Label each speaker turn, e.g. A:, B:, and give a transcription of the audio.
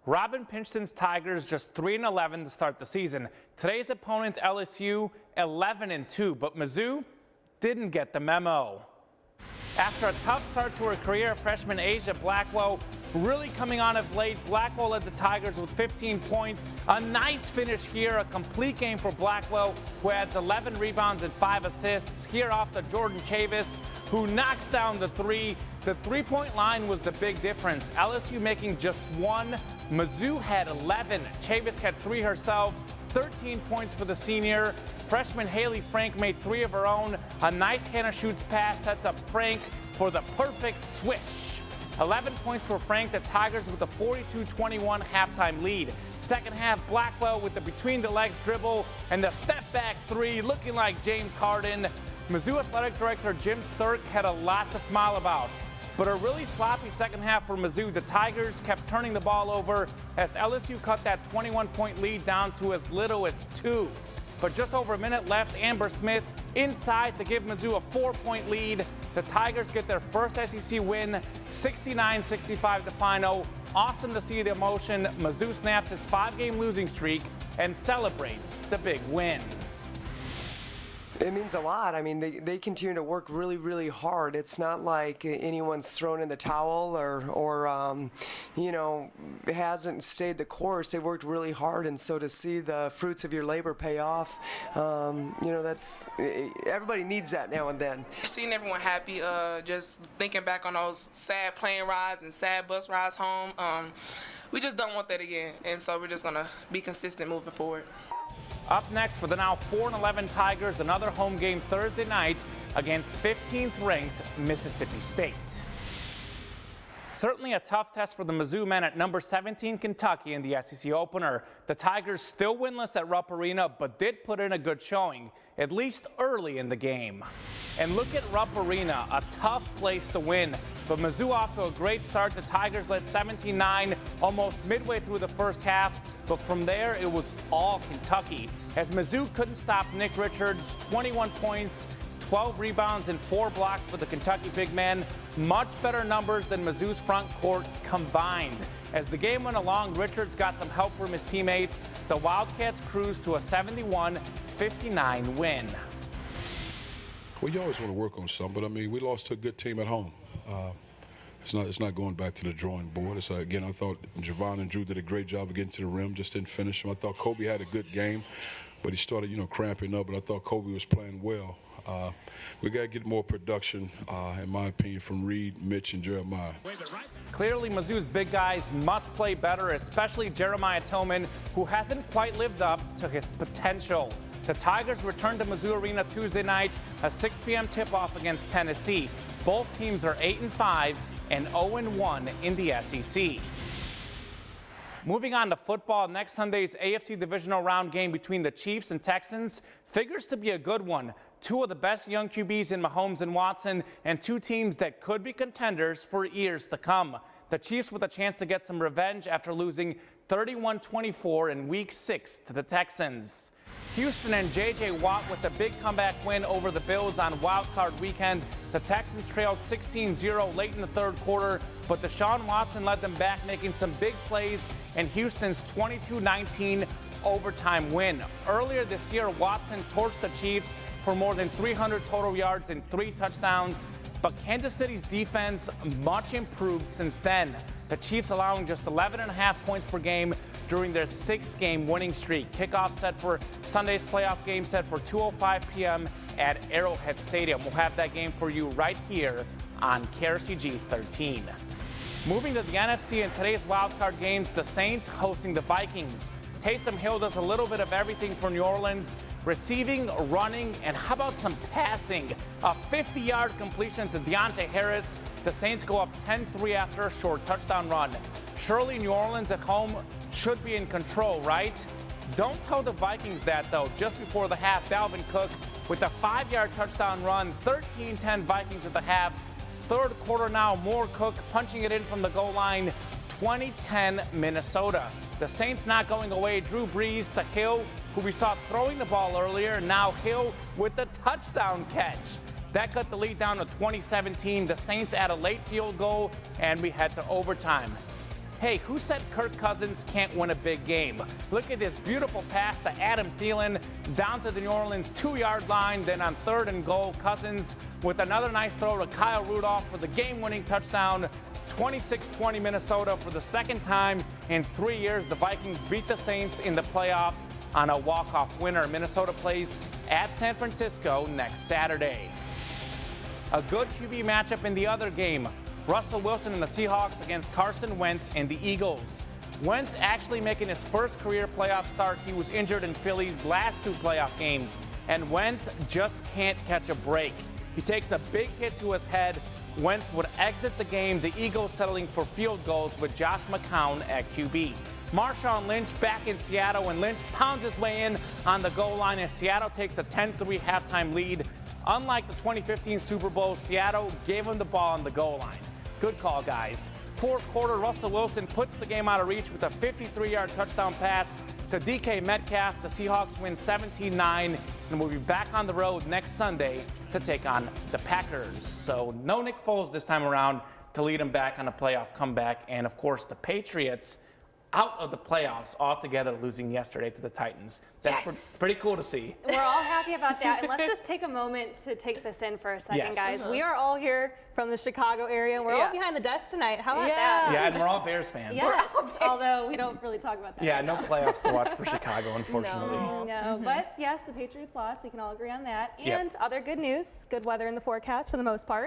A: Robin Pinchton's Tigers just 3-11 to start the season. Today's opponent, LSU, 11-2, but Mizzou didn't get the memo. After a tough start to her career, freshman Asia Blackwell really coming on of late. Blackwell led the Tigers with 15 points. A nice finish here, a complete game for Blackwell, who adds 11 rebounds and 5 assists. Here off to Jordan Chavis, who knocks down the three. The three-point line was the big difference. LSU making just one. Mizzou had 11. Chavis had 3 herself. 13 points for the senior. Freshman Haley Frank made 3 of her own. A nice Hannah Schutz pass sets up Frank for the perfect swish. 11 points for Frank, the Tigers with a 42-21 halftime lead. Second half, Blackwell with the between-the-legs dribble and the step-back 3, looking like James Harden. Mizzou Athletic Director Jim Sturck had a lot to smile about. But a really sloppy second half for Mizzou. The Tigers kept turning the ball over as LSU cut that 21-point lead down to as little as 2. But just over a minute left, Amber Smith inside to give Mizzou a 4-point lead. The Tigers get their first SEC win, 69-65 the final. Awesome to see the emotion. Mizzou snaps its 5-game losing streak and celebrates the big win.
B: It means a lot. I mean, they continue to work really, really hard. It's not like anyone's thrown in the towel or you know, hasn't stayed the course. They worked really hard, and so to see the fruits of your labor pay off, you know, that's everybody needs that now and then.
C: Seeing everyone happy, just thinking back on those sad plane rides and sad bus rides home, we just don't want that again, and so we're just gonna be consistent moving forward.
A: Up next for the now 4-11 Tigers, another home game Thursday night against 15th-ranked Mississippi State. Certainly a tough test for the Mizzou men at number 17 Kentucky in the SEC opener. The Tigers still winless at Rupp Arena, but did put in a good showing, at least early in the game. And look at Rupp Arena, a tough place to win. But Mizzou off to a great start. The Tigers led 17-9 almost midway through the first half. But from there, it was all Kentucky, as Mizzou couldn't stop Nick Richards. 21 points, 12 rebounds, and 4 blocks for the Kentucky big man. Much better numbers than Mizzou's front court combined. As the game went along, Richards got some help from his teammates. The Wildcats cruised to a 71-59 win.
D: Well, you always want to work on something, but I mean, we lost to a good team at home. It's not going back to the drawing board. Again, I thought Javon and Drew did a great job of getting to the rim, just didn't finish him. I thought Kobe had a good game, but he started, cramping up. But I thought Kobe was playing well. We got to get more production, in my opinion, from Reed, Mitch, and Jeremiah.
A: Clearly, Mizzou's big guys must play better, especially Jeremiah Tillman, who hasn't quite lived up to his potential. The Tigers return to Mizzou Arena Tuesday night, a 6 p.m. tip-off against Tennessee. Both teams are 8-5 and 0-1 in the SEC. Moving on to football, next Sunday's AFC Divisional Round game between the Chiefs and Texans figures to be a good one. 2 of the best young QBs in Mahomes and Watson, and 2 teams that could be contenders for years to come. The Chiefs with a chance to get some revenge after losing 31-24 in Week 6 to the Texans. Houston and J.J. Watt with a big comeback win over the Bills on Wild Card Weekend. The Texans trailed 16-0 late in the third quarter, but Deshaun Watson led them back, making some big plays in Houston's 22-19 overtime win. Earlier this year, Watson torched the Chiefs for more than 300 total yards and 3 touchdowns, but Kansas City's defense much improved since then. The Chiefs allowing just 11.5 points per game during their 6-game winning streak. Kickoff set for Sunday's playoff game set for 2:05 p.m. at Arrowhead Stadium. We'll have that game for you right here on KRCG 13. Moving to the NFC in today's wildcard games, the Saints hosting the Vikings. Taysom Hill does a little bit of everything for New Orleans, receiving, running, and how about some passing? A 50-yard completion to Deontay Harris. The Saints go up 10-3 after a short touchdown run. Surely New Orleans at home should be in control, right? Don't tell the Vikings that, though. Just before the half, Dalvin Cook with a 5-yard touchdown run, 13-10 Vikings at the half. Third quarter now, more Cook punching it in from the goal line, 20-10 Minnesota. The Saints not going away. Drew Brees to Hill, who we saw throwing the ball earlier. Now Hill with the touchdown catch. That cut the lead down to 20-17. The Saints add a late field goal, and we head to overtime. Hey, who said Kirk Cousins can't win a big game? Look at this beautiful pass to Adam Thielen down to the New Orleans 2-yard line. Then on 3rd and goal, Cousins with another nice throw to Kyle Rudolph for the game-winning touchdown. 26-20 Minnesota. For the second time in 3 years, the Vikings beat the Saints in the playoffs on a walk-off winner. Minnesota plays at San Francisco next Saturday. A good QB matchup in the other game. Russell Wilson and the Seahawks against Carson Wentz and the Eagles. Wentz actually making his first career playoff start. He was injured in Philly's last 2 playoff games, and Wentz just can't catch a break. He takes a big hit to his head. Wentz would exit the game, the Eagles settling for field goals with Josh McCown at QB. Marshawn Lynch back in Seattle, and Lynch pounds his way in on the goal line as Seattle takes a 10-3 halftime lead. Unlike the 2015 Super Bowl, Seattle gave him the ball on the goal line. Good call, guys. Fourth quarter, Russell Wilson puts the game out of reach with a 53-yard touchdown pass to DK Metcalf. The Seahawks win 17-9 and will be back on the road next Sunday to take on the Packers. So no Nick Foles this time around to lead them back on a playoff comeback. And, of course, the Patriots out of the playoffs altogether, losing yesterday to the Titans. That's pretty cool to see.
E: We're all happy about that. And let's just take a moment to take this in for a second, guys. We are all here from the Chicago area. We're all behind the desk tonight. How about that?
A: Yeah, and we're all Bears fans.
E: Yes, although we don't really talk about that.
A: Yeah, no playoffs to watch for Chicago, unfortunately.
E: No, but yes, the Patriots lost. We can all agree on that. And other good news, good weather in the forecast for the most part.